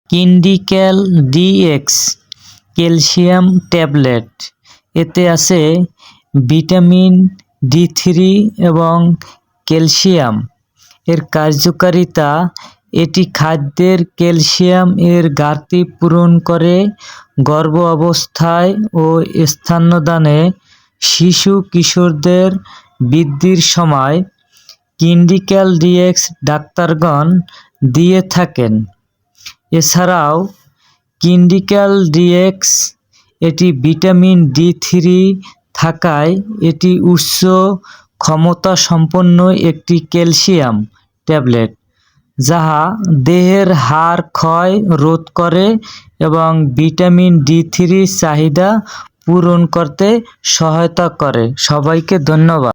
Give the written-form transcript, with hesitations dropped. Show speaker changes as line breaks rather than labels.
কিন্ডিক্যাল dx calcium tablet. এতে আছে vitamin D3 এবং ক্যালসিয়াম। এর কার্যকারিতা: এটি খাদ্যের ক্যালসিয়াম এর ঘাটতি পূরণ করে, গর্ভ অবস্থায় ও স্তন্যদানে শিশু কিশোরদের বৃদ্ধির সময় কিন্ডিক্যাল ডিএক্স ডাক্তারগণ দিয়ে থাকেন। এছাড়াও কিন্ডিক্যাল ডিএক্স এটি ভিটামিন ডি3 থাকায় এটি উচ্চ ক্ষমতা সম্পন্ন একটি ক্যালসিয়াম ট্যাবলেট, যাহা দেহের হাড় ক্ষয় রোধ করে এবং ভিটামিন ডি3 চাহিদা পূরণ করতে সহায়তা করে। সবাইকে ধন্যবাদ।